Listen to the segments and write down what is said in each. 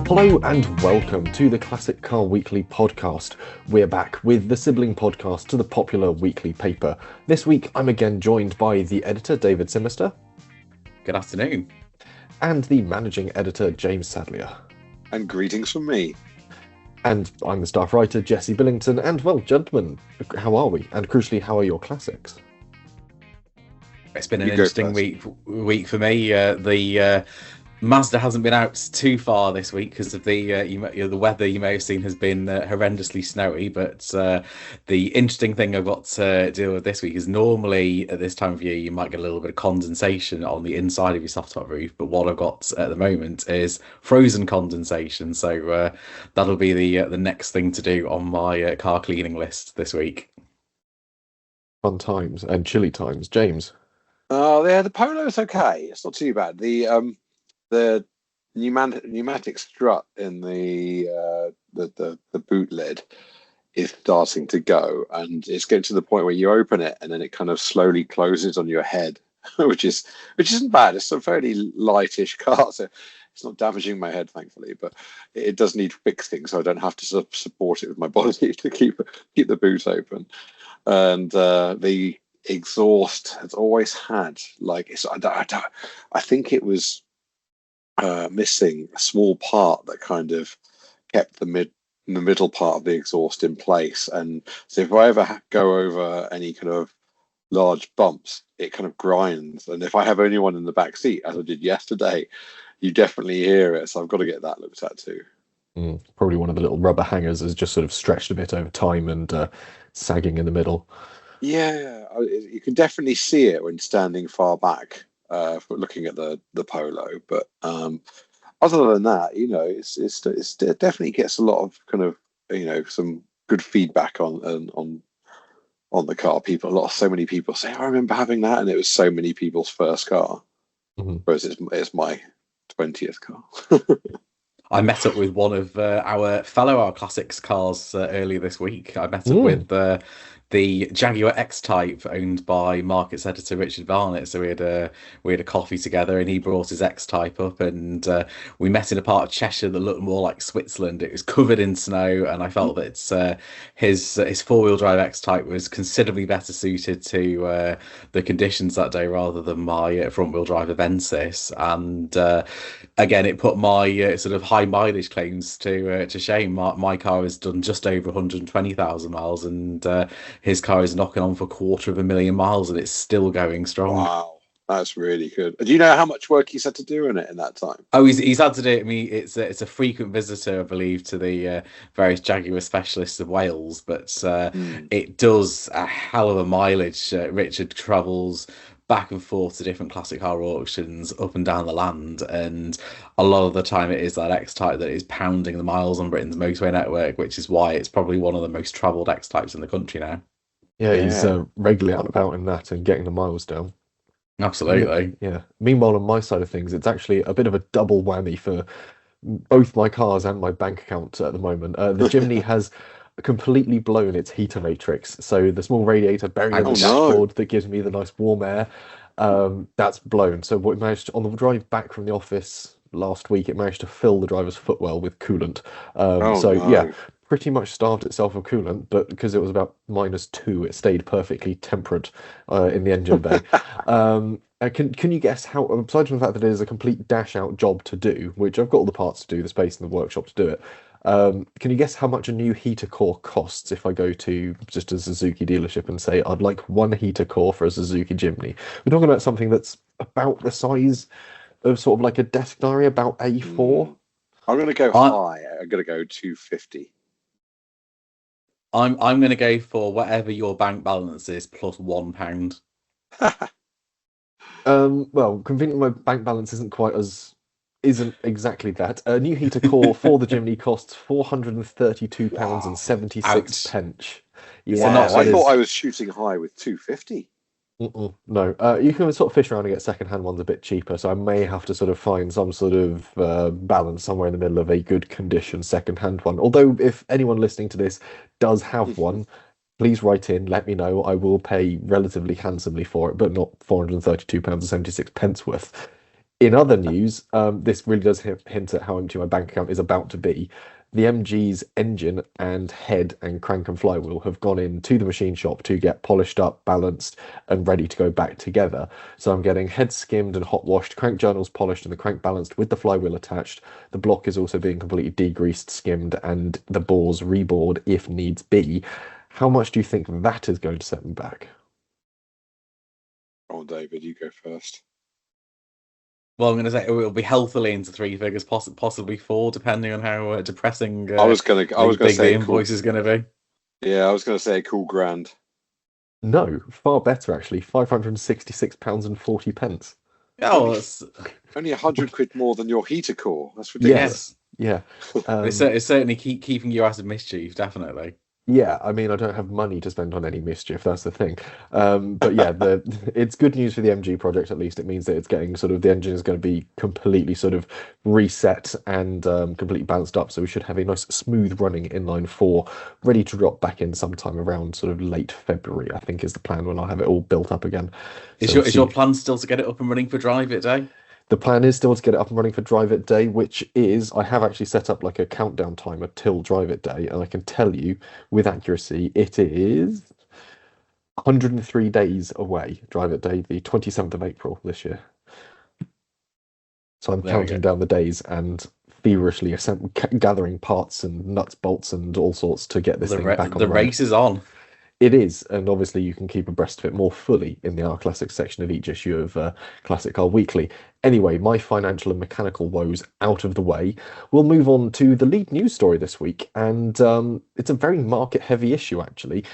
Hello and welcome to the Classic Car Weekly podcast. We're back with the sibling podcast to the popular weekly paper. This week I'm again joined by the editor David Simister. Good afternoon. And the managing editor James Sadlier. And greetings from me. And I'm the staff writer Jesse Billington. And well, gentlemen, how are we? And crucially, how are your classics? It's been an interesting week for me. The Mazda hasn't been out too far this week because of the weather. You may have seen has been horrendously snowy. But the interesting thing I've got to deal with this week is normally at this time of year you might get a little bit of condensation on the inside of your soft top roof. But what I've got at the moment is frozen condensation. So that'll be the next thing to do on my car cleaning list this week. Fun times and chilly times, James. Yeah, the Polo's okay. It's not too bad. The pneumatic strut in the boot lid is starting to go, and it's getting to the point where you open it and then it kind of slowly closes on your head, which isn't bad. It's a fairly lightish car, so it's not damaging my head, thankfully. But it does need fixing, so I don't have to support it with my body to keep the boot open. And the exhaust has always had I think it was missing a small part that kind of kept the middle part of the exhaust in place, and so if I ever go over any kind of large bumps, it kind of grinds, and if I have anyone in the back seat, as I did yesterday, you definitely hear it. So I've got to get that looked at too. Probably one of the little rubber hangers has just sort of stretched a bit over time and sagging in the middle. Yeah, you can definitely see it when standing far back, looking at the Polo. But other than that, it definitely gets a lot of kind of some good feedback on the car. So many people say, I remember having that, and it was so many people's first car. Whereas it's my 20th car. I met up with one of our classics cars earlier this week. I met up with the Jaguar X-Type owned by markets editor Richard Barnett. So we had a coffee together, and he brought his X-Type up, and we met in a part of Cheshire that looked more like Switzerland. It was covered in snow, and I felt that his four-wheel drive X-Type was considerably better suited to the conditions that day rather than my front-wheel drive Avensis. And again, it put my sort of high mileage claims to shame. My car has done just over 120,000 miles, and his car is knocking on for 250,000 miles, and it's still going strong. Wow, that's really good. Do you know how much work he's had to do in it in that time? Oh, he's had to do it. I mean, it's a frequent visitor, I believe, to the various Jaguar specialists of Wales, but it does a hell of a mileage. Richard travels back and forth to different classic car auctions up and down the land, and a lot of the time it is that X-Type that is pounding the miles on Britain's motorway network, which is why it's probably one of the most travelled X-Types in the country now. Yeah, he's regularly out and about in that and getting the miles down. Absolutely. Yeah. Meanwhile, on my side of things, it's actually a bit of a double whammy for both my cars and my bank account at the moment. The Jimny has completely blown its heater matrix, so the small radiator buried in the dashboard that gives me the nice warm air, that's blown. So what we managed to, on the drive back from the office last week, it managed to fill the driver's footwell with coolant. Yeah, pretty much starved itself of coolant, but because it was about -2, it stayed perfectly temperate in the engine bay. Can you guess how, aside from the fact that it is a complete dash out job to do, which I've got all the parts to do, the space in the workshop to do it, can you guess how much a new heater core costs if I go to just a Suzuki dealership and say I'd like one heater core for a Suzuki Jimny? We're talking about something that's about the size of sort of like a desk diary, about A4. I'm going to go high. I'm going to go 250. I'm going to go for whatever your bank balance is plus £1. Well, conveniently, my bank balance isn't exactly that. A new heater core for the Jimny costs £432.76. Pence. Yeah, I thought I was shooting high with 250. No, you can sort of fish around and get second-hand ones a bit cheaper, so I may have to sort of find some sort of balance somewhere in the middle of a good condition second-hand one. Although, if anyone listening to this does have one, please write in, let me know. I will pay relatively handsomely for it, but not £432.76 worth. In other news, this really does hint at how empty my bank account is about to be. The MG's engine and head and crank and flywheel have gone into the machine shop to get polished up, balanced, and ready to go back together. So I'm getting head skimmed and hot washed, crank journals polished, and the crank balanced with the flywheel attached. The block is also being completely degreased, skimmed, and the bores rebored if needs be. How much do you think that is going to set me back? Oh, David, you go first. Well, I'm going to say it will be healthily into three figures, possibly four, depending on how depressing I was gonna big say the invoice is going to be. Yeah, I was gonna say a cool grand. No, far better actually. £566.40. Oh, it's, Only 100 quid more than your heater core. That's ridiculous. Yes, yeah. it's certainly keeping you out of mischief, definitely. Yeah, I mean, I don't have money to spend on any mischief. That's the thing. But yeah, it's good news for the MG project. At least it means that it's getting sort of the engine is going to be completely sort of reset and completely balanced up. So we should have a nice smooth running inline four, ready to drop back in sometime around sort of late February. I think is the plan when I'll have it all built up again. Is So your plan still to get it up and running for Drive It Day? the plan is still to get it up and running for Drive It Day, which is I have actually set up like a countdown timer till Drive It Day, and I can tell you with accuracy it is 103 days away. Drive It Day, the 27th of April this year. So I'm counting down the days and feverishly gathering parts and nuts, bolts, and all sorts to get this thing back on the road. race is on. It is, and obviously you can keep abreast of it more fully in the R Classics section of each issue of Classic Car Weekly. Anyway, my financial and mechanical woes out of the way, we'll move on to the lead news story this week, and it's a very market-heavy issue, actually.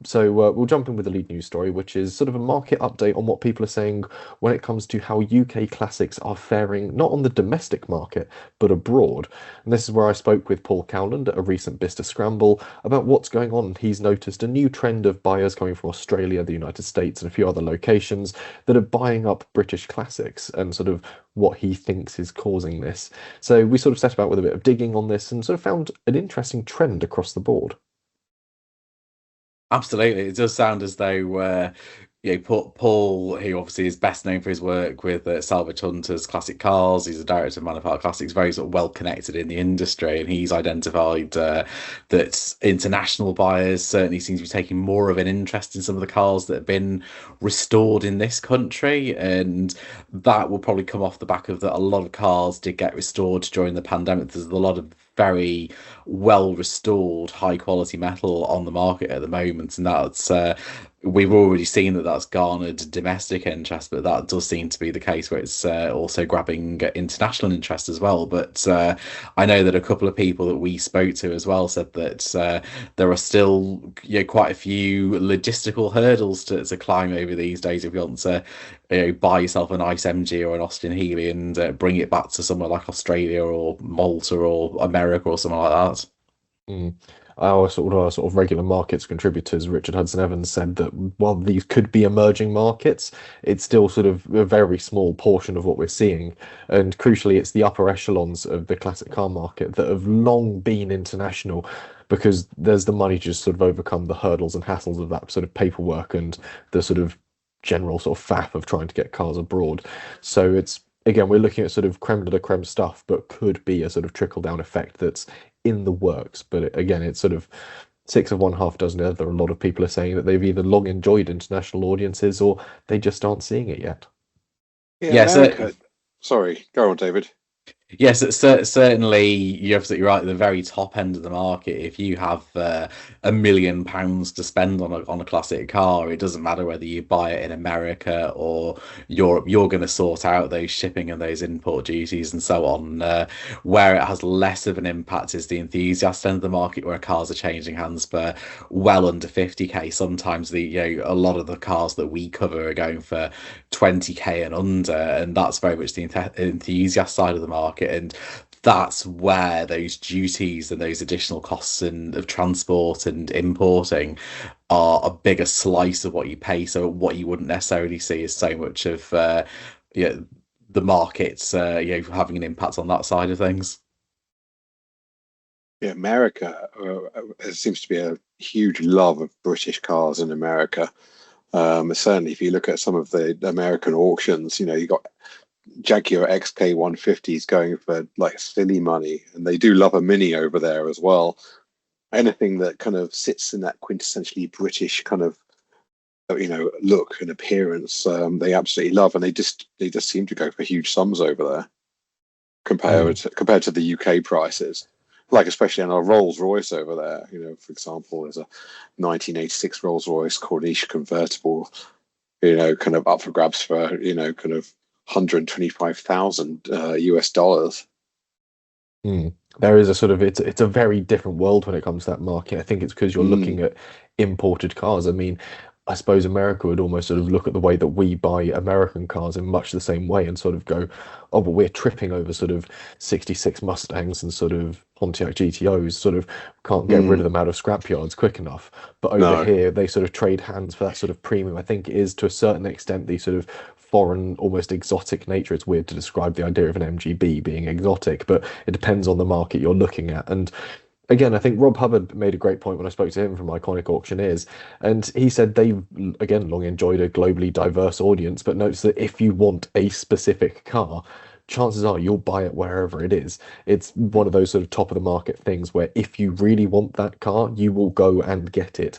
So we'll jump in with the lead news story, which is sort of a market update on what people are saying when it comes to how UK classics are faring, not on the domestic market, but abroad. And this is where I spoke with Paul Cowland at a recent Bicester Scramble about what's going on. He's noticed a new trend of buyers coming from Australia, the United States, and a few other locations that are buying up British classics and sort of what he thinks is causing this. So we sort of set about with a bit of digging on this and sort of found an interesting trend across the board. Absolutely, it does sound as though Paul, who obviously is best known for his work with Salvage Hunters Classic Cars, he's a director of Manor Park Classics, very sort of well connected in the industry, and he's identified that international buyers certainly seem to be taking more of an interest in some of the cars that have been restored in this country, and that will probably come off the back of that. A lot of cars did get restored during the pandemic. There's a lot of very well restored high quality metal on the market at the moment, and that's we've already seen that that's garnered domestic interest, but that does seem to be the case where it's also grabbing international interest as well. But I know that a couple of people that we spoke to as well said that there are still quite a few logistical hurdles to climb over these days if you want to buy yourself a nice MG or an Austin Healey and bring it back to somewhere like Australia or Malta or America or something like that. Our sort of regular markets contributors, Richard Hudson Evans, said that while these could be emerging markets, it's still sort of a very small portion of what we're seeing. And crucially, it's the upper echelons of the classic car market that have long been international because there's the money to just sort of overcome the hurdles and hassles of that sort of paperwork and the sort of general sort of faff of trying to get cars abroad. So it's, again, we're looking at sort of creme de la creme stuff, but could be a sort of trickle down effect that's in the works. But again, it's sort of six of one, half dozen the other. A lot of people are saying that they've either long enjoyed international audiences or they just aren't seeing it yet. Yeah, America. Sorry, go on, David. Yes, certainly you're absolutely right. At the very top end of the market, if you have £1 million to spend on a classic car, it doesn't matter whether you buy it in America or Europe. You're going to sort out those shipping and those import duties and so on. Where it has less of an impact is the enthusiast end of the market, where cars are changing hands for well under 50k. Sometimes a lot of the cars that we cover are going for 20k and under, and that's very much the enthusiast side of the market. And that's where those duties and those additional costs of transport and importing are a bigger slice of what you pay. So what you wouldn't necessarily see is so much of the markets having an impact on that side of things. Yeah, America, there seems to be a huge love of British cars in America. Certainly, if you look at some of the American auctions, you got Jaguar XK150 is going for like silly money, and they do love a Mini over there as well. Anything that kind of sits in that quintessentially British kind of look and appearance, they absolutely love, and they just seem to go for huge sums over there compared to the UK prices. Like especially on a Rolls Royce over there, for example, there's a 1986 Rolls Royce Corniche convertible, kind of up for grabs for kind of 125,000 US dollars. There is a sort of it's a very different world when it comes to that market. I think it's because you're looking at imported cars. I mean, I suppose America would almost sort of look at the way that we buy American cars in much the same way and sort of go, oh, but we're tripping over sort of 66 Mustangs and sort of Pontiac GTOs, sort of can't get rid of them out of scrapyards quick enough. But over here, they sort of trade hands for that sort of premium. I think it is to a certain extent the sort of foreign, almost exotic nature. It's weird to describe the idea of an MGB being exotic, but it depends on the market you're looking at. And again, I think Rob Hubbard made a great point when I spoke to him from Iconic Auctioneers, and he said they've, again, long enjoyed a globally diverse audience, but notes that if you want a specific car, chances are you'll buy it wherever it is. It's one of those sort of top of the market things where if you really want that car, you will go and get it.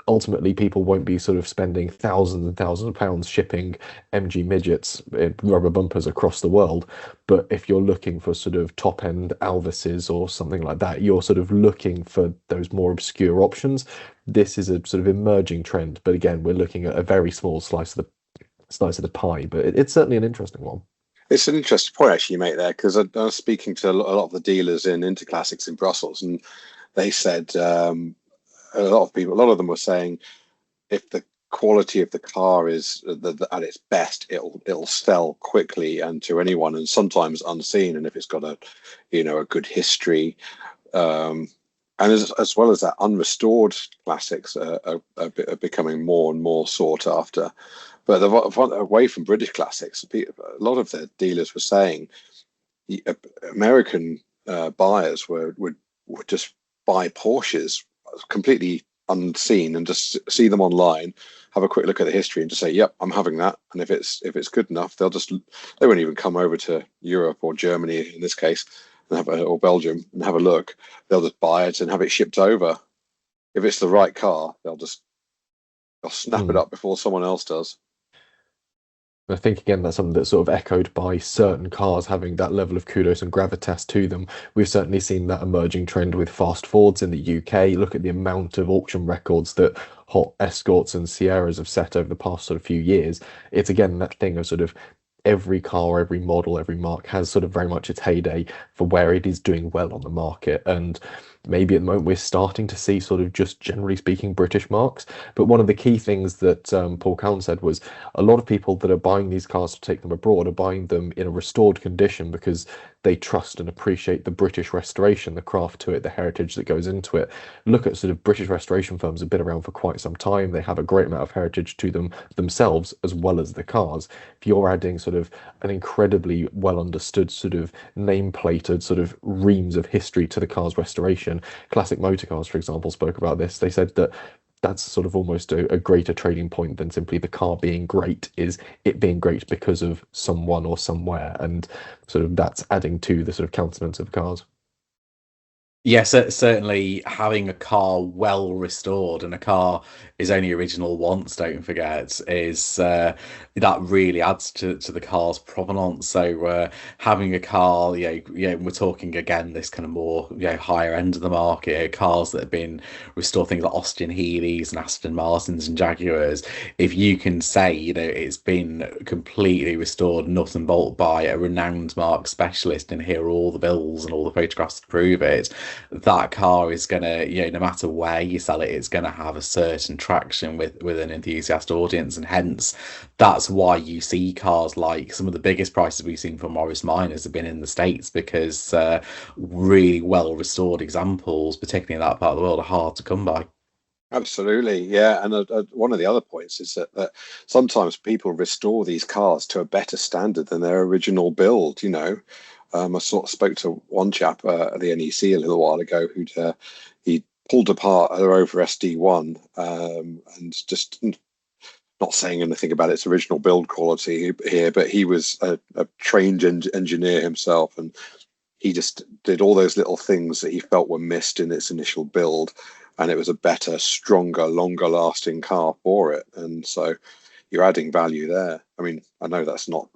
Ultimately, people won't be sort of spending thousands and thousands of pounds shipping MG midgets, rubber bumpers across the world. But if you're looking for sort of top end Alvises or something like that, you're sort of looking for those more obscure options. This is a sort of emerging trend, but again, we're looking at a very small slice of the pie. But it's certainly an interesting one. It's an interesting point actually you make there, because I was speaking to a lot of the dealers in Interclassics in Brussels, and they said a lot of them were saying if the quality of the car is at its best, it'll sell quickly and to anyone, and sometimes unseen. And if it's got a good history, and as well as that, unrestored classics are becoming more and more sought after. But away from British classics, a lot of the dealers were saying American buyers would just buy Porsches completely unseen and just see them online, have a quick look at the history, and just say, "Yep, I'm having that." And if it's good enough, they won't even come over to Europe or Germany in this case and or Belgium and have a look. They'll just buy it and have it shipped over. If it's the right car, they'll snap it up before someone else does. I think again that's something that's sort of echoed by certain cars having that level of kudos and gravitas to them. We've certainly seen that emerging trend with fast Fords in the UK. Look at the amount of auction records that hot Escorts and Sierras have set over the past sort of few years. It's again that thing of sort of every car, every model, every mark has sort of very much its heyday for where it is doing well on the market. And maybe at the moment we're starting to see sort of just generally speaking British marks. But one of the key things that Paul Cowan said was a lot of people that are buying these cars to take them abroad are buying them in a restored condition because they trust and appreciate the British restoration, the craft to it, the heritage that goes into it. Look at sort of British restoration firms have been around for quite some time. They have a great amount of heritage to them themselves as well as the cars. If you're adding sort of an incredibly well understood sort of name-plated sort of reams of history to the car's restoration, Classic Motor Cars, for example, spoke about this. They said that that's sort of almost a greater trading point than simply the car being great, is it being great because of someone or somewhere, and sort of that's adding to the sort of countenance of cars. Yes, certainly having a car well restored, and a car is only original once, don't forget, is that really adds to the car's provenance. So having a car, we're talking again this kind of more higher end of the market, cars that have been restored, things like Austin Healey's and Aston Martins and Jaguars. If you can say it's been completely restored nut and bolt by a renowned marque specialist, and here are all the bills and all the photographs to prove it, that car is gonna, no matter where you sell it, it's gonna have a certain traction with an enthusiast audience, and hence that's why you see cars like some of the biggest prices we've seen for Morris Minors have been in the States, because really well restored examples, particularly in that part of the world, are hard to come by. Absolutely, yeah. And one of the other points is that sometimes people restore these cars to a better standard than their original build. I sort of spoke to one chap at the NEC a little while ago he pulled apart a Rover SD1 and just not saying anything about its original build quality here, but he was a trained engineer himself, and he just did all those little things that he felt were missed in its initial build, and it was a better, stronger, longer lasting car for it. And so you're adding value there. I mean, I know that's not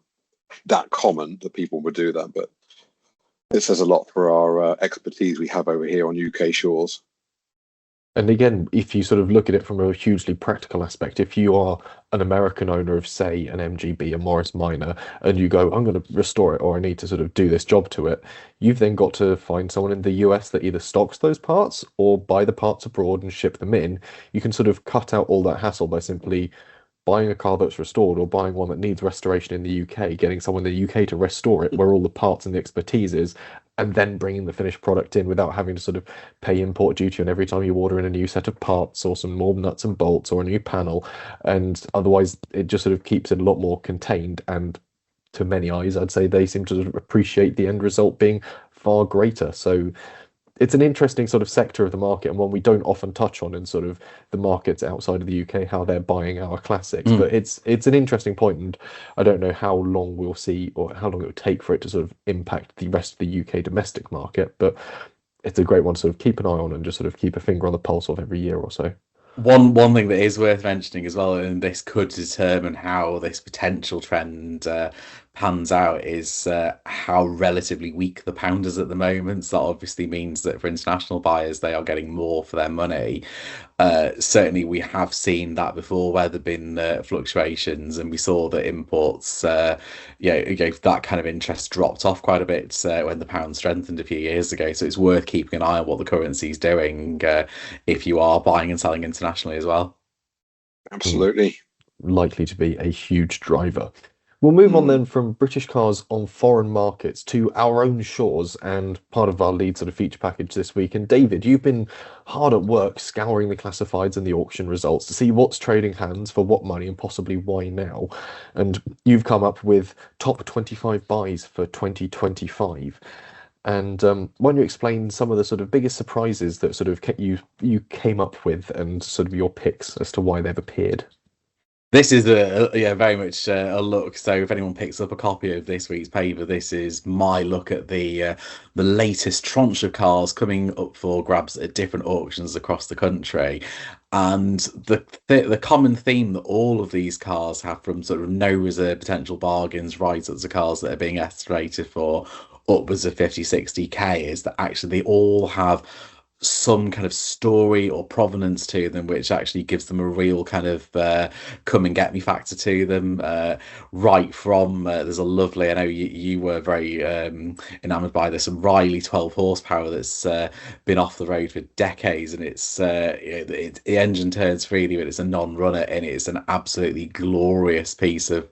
that common that people would do that, but it says a lot for our expertise we have over here on UK shores. And again, if you sort of look at it from a hugely practical aspect, if you are an American owner of, say, an MGB, a Morris Minor, and you go, I'm going to restore it, or I need to sort of do this job to it, you've then got to find someone in the US that either stocks those parts or buy the parts abroad and ship them in. You can sort of cut out all that hassle by simply buying a car that's restored or buying one that needs restoration in the UK, getting someone in the UK to restore it where all the parts and the expertise is, and then bringing the finished product in without having to sort of pay import duty on every time you order in a new set of parts or some more nuts and bolts or a new panel. And otherwise, it just sort of keeps it a lot more contained. And to many eyes, I'd say they seem to sort of appreciate the end result being far greater. So it's an interesting sort of sector of the market, and one we don't often touch on in sort of the markets outside of the UK, how they're buying our classics. But it's an interesting point, and I don't know how long we'll see or how long it will take for it to sort of impact the rest of the UK domestic market. But it's a great one to sort of keep an eye on and just sort of keep a finger on the pulse of every year or so. One thing that is worth mentioning as well, and this could determine how this potential trend pans out, is how relatively weak the pound is at the moment. So that obviously means that for international buyers, they are getting more for their money. Certainly, we have seen that before, where there've been fluctuations, and we saw that imports, that kind of interest dropped off quite a bit when the pound strengthened a few years ago. So it's worth keeping an eye on what the currency is doing if you are buying and selling internationally as well. Absolutely. Likely to be a huge driver. We'll move on then from British cars on foreign markets to our own shores and part of our lead sort of feature package this week. And David, you've been hard at work scouring the classifieds and the auction results to see what's trading hands for what money and possibly why now. And you've come up with top 25 buys for 2025. And why don't you explain some of the sort of biggest surprises that sort of you came up with and sort of your picks as to why they've appeared? This is very much a look. So if anyone picks up a copy of this week's paper, this is my look at the latest tranche of cars coming up for grabs at different auctions across the country. And the common theme that all of these cars have, from sort of no reserve potential bargains right up to cars that are being estimated for upwards of 50-60k, is that actually they all have some kind of story or provenance to them, which actually gives them a real kind of come and get me factor to them. Right from there's a lovely, I know you were very enamored by this, some Riley 12 horsepower that's been off the road for decades, and it's the engine turns freely, but it's a non-runner, and it's an absolutely glorious piece of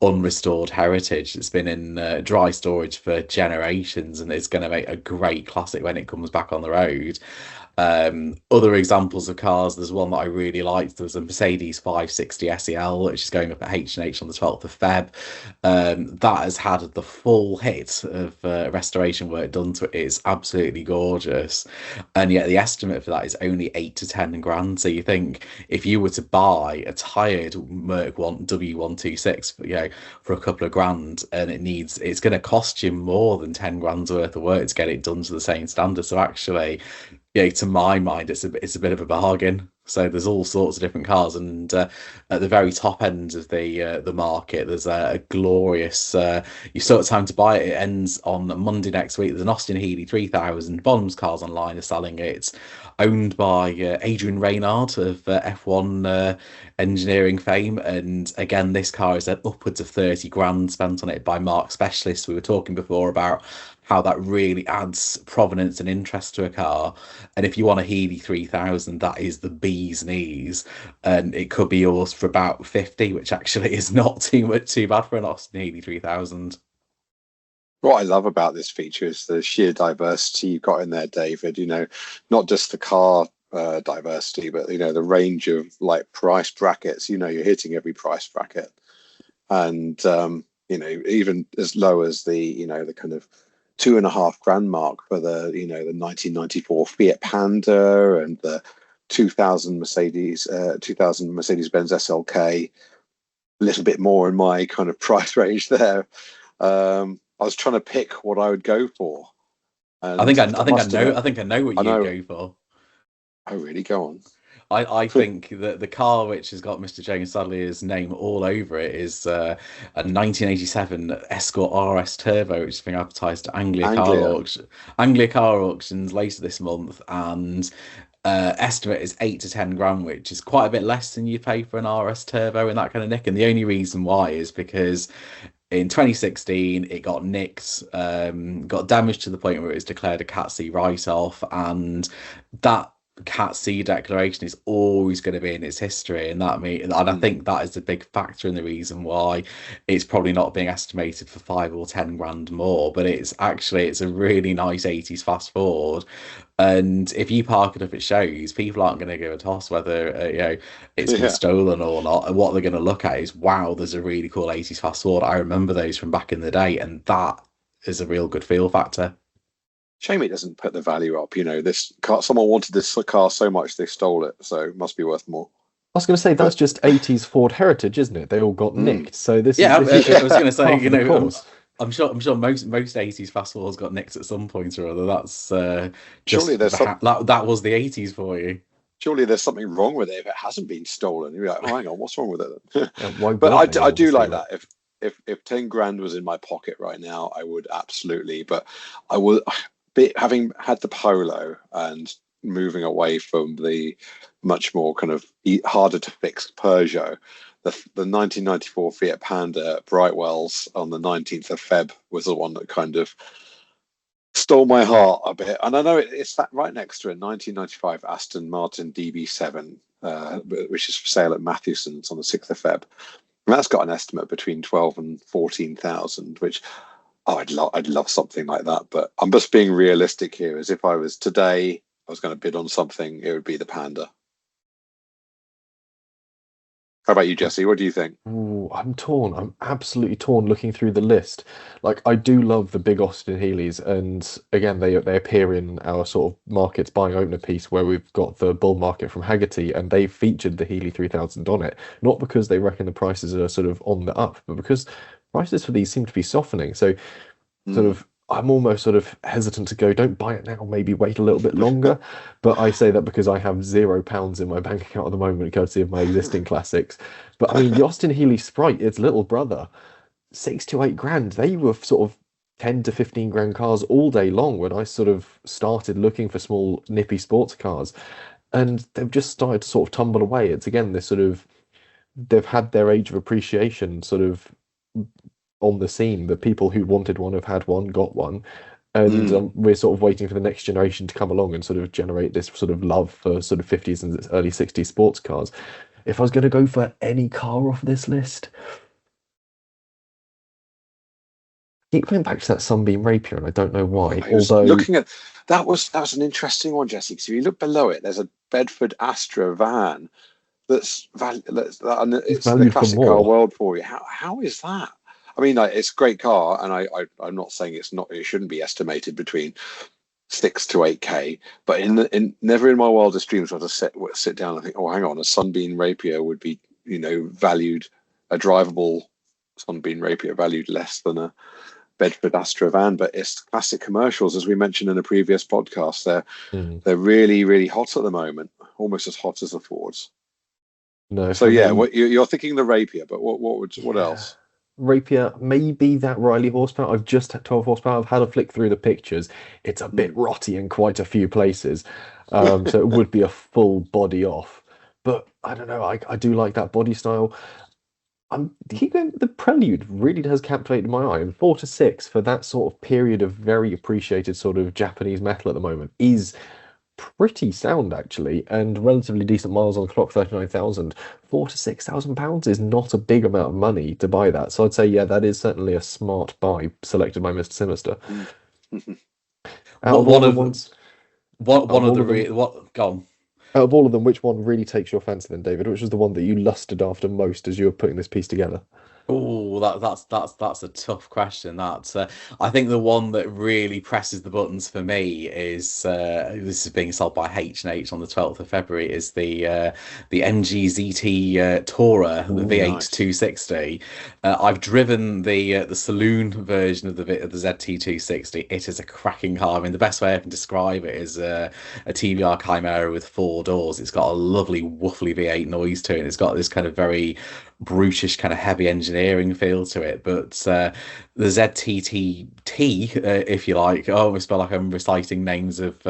unrestored heritage. It's been in dry storage for generations, and it's going to make a great classic when it comes back on the road. Other examples of cars, there's one that I really liked. There was a Mercedes 560 SEL, which is going up at H&H on the 12th of Feb. That has had the full hit of restoration work done to it. It's absolutely gorgeous, and yet the estimate for that is only 8 to 10 grand. So you think if you were to buy a tired Merc W126 for a couple of grand, and it's going to cost you more than 10 grand's worth of work to get it done to the same standard. So actually, to my mind, it's a bit of a bargain. So there's all sorts of different cars, and at the very top end of the market, there's a glorious. You've still got time to buy it. It ends on Monday next week. There's an Austin Healey 3000. Bonham's Cars Online are selling it. It's owned by Adrian Reynard of F1 engineering fame, and again, this car is at upwards of 30 grand spent on it by Mark Specialists. We were talking before about how that really adds provenance and interest to a car. And if you want a Healey 3000, that is the bee's knees, and it could be yours for about 50, which actually is not too bad for an Austin Healey 3000. What I love about this feature is the sheer diversity you've got in there, David. Not just the car diversity, but the range of like price brackets. You're hitting every price bracket, and even as low as the the kind of 2.5 grand mark for the the 1994 Fiat Panda, and the 2000 Mercedes, 2000 Mercedes-Benz SLK, a little bit more in my kind of price range there. I was trying to pick what I would go for. And I think I must know admit, I think I know what I you'd know. go for. Oh, really? Go on. I think that the car which has got Mr. James Sadlier's name all over it is a 1987 Escort RS Turbo, which is being advertised at Anglia. Anglia Car Auctions later this month, and estimate is 8 to 10 grand, which is quite a bit less than you pay for an RS Turbo in that kind of nick. And the only reason why is because in 2016 it got nicked, got damaged to the point where it was declared a Cat C write-off, and that Cat C declaration is always going to be in its history, and I think that is the big factor in the reason why it's probably not being estimated for 5 or 10 grand more. But it's a really nice 80s fast forward, and if you park it up at shows, people aren't going to give a toss whether it's been stolen or not. And what they're going to look at is, wow, there's a really cool 80s fast forward. I remember those from back in the day, and that is a real good feel factor. Shame it doesn't put the value up. This car, someone wanted this car so much they stole it, so it must be worth more. I was going to say that's just 80s Ford heritage, isn't it? They all got nicked. So this I is was going to say, I'm sure most 80s fast forwards got nicked at some point or other. That's surely there's that was the 80s for you. Surely there's something wrong with it if it hasn't been stolen. You're like, oh, hang on, what's wrong with it? Yeah, but I do like that. If 10 grand was in my pocket right now, I would absolutely. But I would, having had the Polo and moving away from the much more kind of harder to fix Peugeot, the 1994 Fiat Panda at Brightwell's on the 19th of Feb was the one that kind of stole my heart a bit. And I know it's that right next to a 1995 Aston Martin DB7, which is for sale at Mathewson's on the 6th of Feb. And that's got an estimate between 12 and 14,000, which I'd love something like that. But I'm just being realistic here. As if I was today, I was going to bid on something, it would be the Panda. How about you, Jesse? What do you think? Ooh, I'm torn. I'm absolutely torn looking through the list. Like, I do love the big Austin Healey's, and again, they appear in our sort of markets buying opener piece where we've got the bull market from Haggerty, and they featured the Healey 3000 on it. Not because they reckon the prices are sort of on the up, but because prices for these seem to be softening. So, sort of, I'm almost sort of hesitant to go, don't buy it now, maybe wait a little bit longer. But I say that because I have £0 in my bank account at the moment, courtesy of my existing classics. But I mean, the Austin Healey Sprite, its little brother, 6 to 8 grand. They were sort of 10 to 15 grand cars all day long when I sort of started looking for small, nippy sports cars. And they've just started to sort of tumble away. It's again, this sort of, they've had their age of appreciation sort of on the scene. The people who wanted one have had one, got one, and we're sort of waiting for the next generation to come along and sort of generate this sort of love for sort of 50s and early 60s sports cars. If I was going to go for any car off this list, I keep going back to that Sunbeam Rapier, and I don't know why. Although looking at that was an interesting one, Jesse. So if you look below it, there's a Bedford Astra van it's the classic car world for you. How is that? I mean, it's a great car, and I'm not saying it shouldn't be estimated between 6 to 8K, but never in my wildest dreams would I sit down and think, oh, hang on, a Sunbeam Rapier would be, valued, a drivable Sunbeam Rapier valued less than a Bedford Astra van. But it's classic commercials, as we mentioned in a previous podcast. They're really, really hot at the moment, almost as hot as the Fords. No, so yeah, you're thinking the Rapier, but what else? Rapier, maybe that Riley horsepower. I've just had 12 horsepower. I've had a flick through the pictures. It's a bit rotty in quite a few places. So it would be a full body off. But I don't know. I do like that body style. The Prelude really has captivated my eye. And 4 to 6 for that sort of period of very appreciated sort of Japanese metal at the moment is pretty sound, actually, and relatively decent miles on the clock. 39,000. £4,000 to £6,000 is not a big amount of money to buy that. So I'd say, yeah, that is certainly a smart buy selected by Mr. Sinister. Out of all of them, which one really takes your fancy then, David? Which was the one that you lusted after most as you were putting this piece together? Oh, that's a tough question. That I think the one that really presses the buttons for me is this is being sold by H&H on the 12th of February is the MGZT Tourer, the Ooh, V8 nice. 260. I've driven the saloon version of the ZT 260. It is a cracking car. I mean, the best way I can describe it is a TBR Chimera with four doors. It's got a lovely woofly V8 noise to it. It's got this kind of very brutish kind of heavy engineering feel to it. But the ZTTT, if you like, I almost feel like I'm reciting names of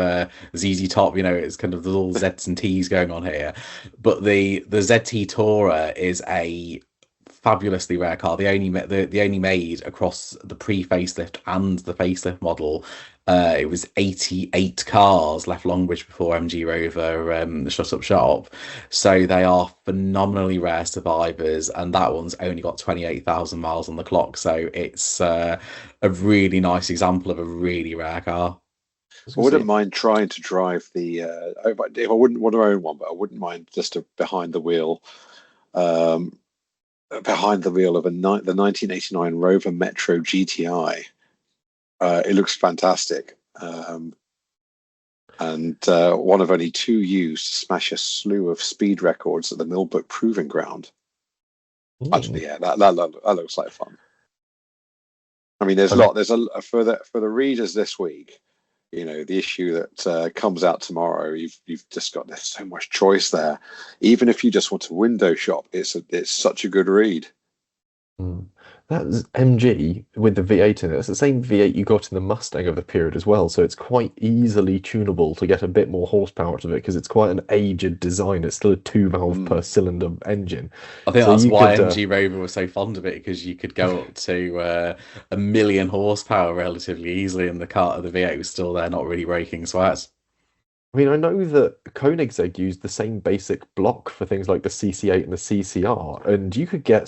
ZZ Top. You know, it's kind of the little Z's and T's going on here. But the ZT Tourer is a fabulously rare car. The only made across the pre-facelift and the facelift model. It was 88 cars left Longbridge before MG Rover shut up shop. So they are phenomenally rare survivors, and that one's only got 28,000 miles on the clock. So it's a really nice example of a really rare car. I wouldn't mind trying to drive the. If I wouldn't want to own one, but I wouldn't mind just a um, behind the wheel of the 1989 Rover Metro GTI. It looks fantastic. And one of only two used to smash a slew of speed records at the Millbrook Proving Ground. Actually, yeah, that looks like fun. I mean, there's a for the readers this week. You know, the issue that comes out tomorrow. You've just got there's so much choice there. Even if you just want to window shop, it's such a good read. That's MG with the V8 in it. It's the same V8 you got in the Mustang of the period as well, so it's quite easily tunable to get a bit more horsepower out of it because it's quite an aged design. It's still a two-valve per cylinder engine. I think So that's you why could, MG Rover was so fond of it because you could go up to 1 million horsepower relatively easily, and the V8 was still there, not really breaking sweat. I mean, I know that Koenigsegg used the same basic block for things like the CC8 and the CCR, and you could get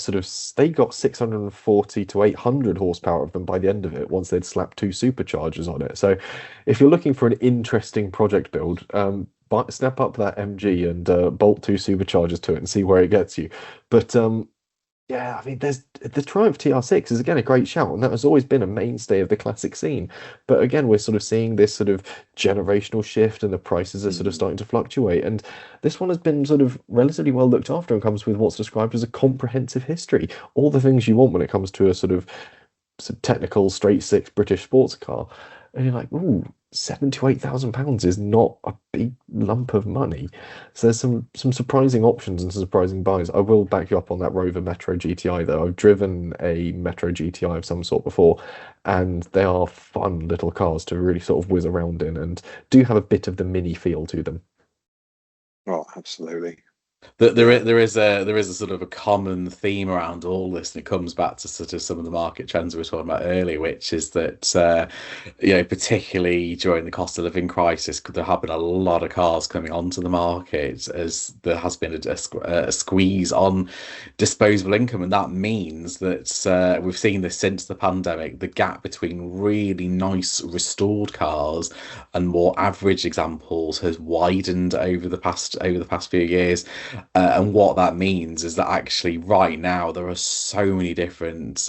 they got 640 to 800 horsepower of them by the end of it once they'd slapped two superchargers on it. So if you're looking for an interesting project build, snap up that MG and bolt two superchargers to it and see where it gets you. But yeah, I mean, there's the Triumph TR6 is again a great shout, and that has always been a mainstay of the classic scene. But again, we're sort of seeing this sort of generational shift, and the prices are sort of starting to fluctuate. And this one has been sort of relatively well looked after and comes with what's described as a comprehensive history. All the things you want when it comes to a sort of technical straight six British sports car. And you're like, ooh, £7,000 to £8,000 is not a big lump of money. So there's some surprising options and some surprising buys. I will back you up on that Rover Metro GTI though. I've driven a Metro GTI of some sort before, and they are fun little cars to really sort of whiz around in, and do have a bit of the mini feel to them. Oh, absolutely. There is a sort of a common theme around all this, and it comes back to sort of some of the market trends we were talking about earlier, which is that particularly during the cost of living crisis, there have been a lot of cars coming onto the market as there has been a squeeze on disposable income, and that means that we've seen this since the pandemic. The gap between really nice restored cars and more average examples has widened over the past few years. And what that means is that actually right now there are so many different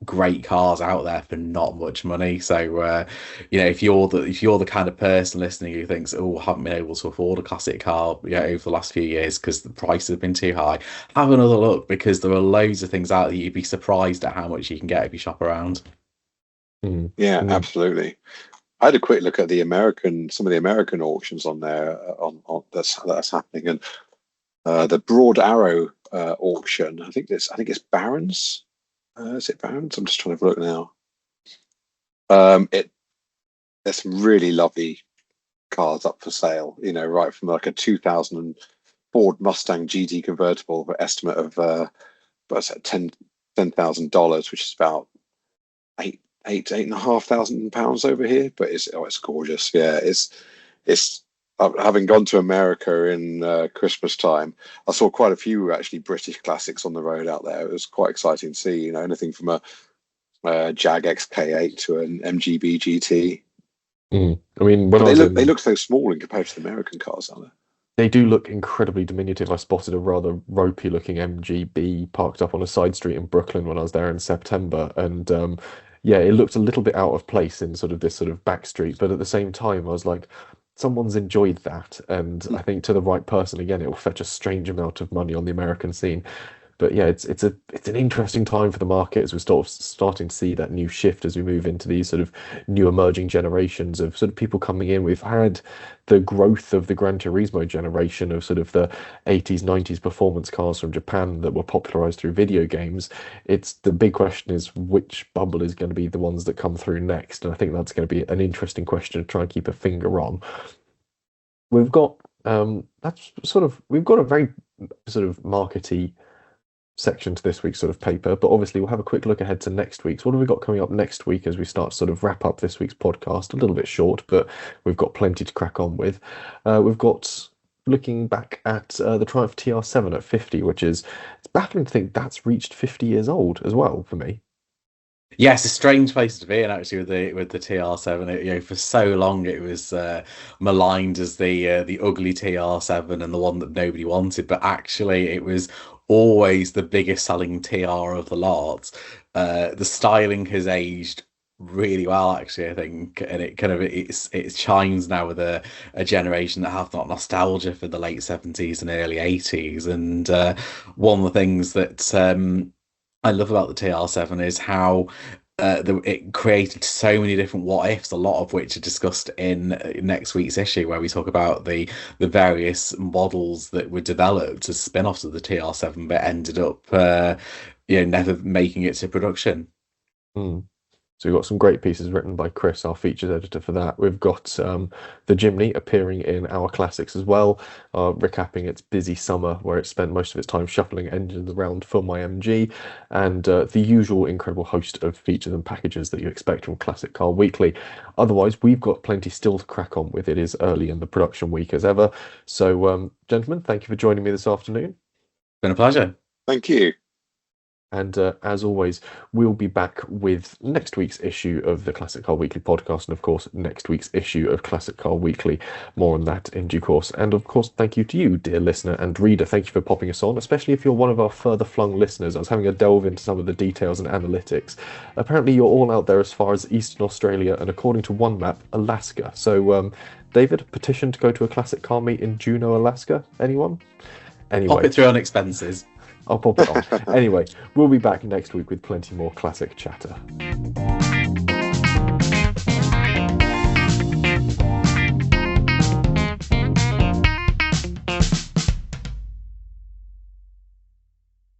great cars out there for not much money. So if you're the kind of person listening who thinks, oh, I haven't been able to afford a classic car over the last few years because the prices have been too high, have another look, because there are loads of things out there you'd be surprised at how much you can get if you shop around. Yeah, absolutely. I had a quick look at some of the American auctions on there that's happening, and the Broad Arrow auction. I think it's Barron's. Is it Barron's? I'm just trying to look now. There's some really lovely cars up for sale. You know, right from like a 2000 Ford Mustang GT convertible for estimate of $10,000, which is about £8,500 over here. But it's gorgeous. Yeah, it's having gone to America in Christmas time, I saw quite a few actually British classics on the road out there. It was quite exciting to see, anything from a Jag XK8 to an MGB GT. I mean, they look so small in comparison to the American cars, aren't they? They do look incredibly diminutive. I spotted a rather ropey-looking MGB parked up on a side street in Brooklyn when I was there in September, and yeah, it looked a little bit out of place in sort of this sort of back street. But at the same time, I was like, someone's enjoyed that, and I think to the right person, again, it will fetch a strange amount of money on the American scene. But yeah, it's an interesting time for the market as we're starting to see that new shift as we move into these sort of new emerging generations of sort of people coming in. We've had the growth of the Gran Turismo generation of sort of the 80s, 90s performance cars from Japan that were popularized through video games. It's the big question is which bubble is going to be the ones that come through next, and I think that's going to be an interesting question to try and keep a finger on. We've got that's sort of we've got a very sort of markety section to this week's sort of paper, but obviously we'll have a quick look ahead to next week's. What have we got coming up next week as we start to sort of wrap up this week's podcast? A little bit short, but we've got plenty to crack on with. We've got looking back at the Triumph TR7 at 50, which is it's baffling to think that's reached 50 years old as well for me. Yeah, it's a strange place to be in actually with the TR7. For so long it was maligned as the ugly TR7 and the one that nobody wanted, but actually it was always the biggest selling TR of the lot. The styling has aged really well actually, I think, and it shines now with a generation that have not nostalgia for the late 70s and early 80s. And one of the things that I love about the TR7 is how it created so many different what ifs, a lot of which are discussed in next week's issue, where we talk about the various models that were developed as spin-offs of the TR7, but ended up never making it to production. Mm. So we've got some great pieces written by Chris, our features editor for that. We've got the Jimny appearing in our classics as well, recapping its busy summer where it spent most of its time shuffling engines around for my MG, and the usual incredible host of features and packages that you expect from Classic Car Weekly. Otherwise, we've got plenty still to crack on with. It is early in the production week as ever. So, gentlemen, thank you for joining me this afternoon. Been a pleasure. Thank you. And as always, we'll be back with next week's issue of the Classic Car Weekly podcast, and of course, next week's issue of Classic Car Weekly. More on that in due course. And of course, thank you to you, dear listener and reader. Thank you for popping us on, especially if you're one of our further flung listeners. I was having a delve into some of the details and analytics. Apparently, you're all out there as far as Eastern Australia, and according to one map, Alaska. So, David, petition to go to a classic car meet in Juneau, Alaska. Anyone? Anyway. Pop it through on expenses. I'll pop it on. Anyway, we'll be back next week with plenty more classic chatter.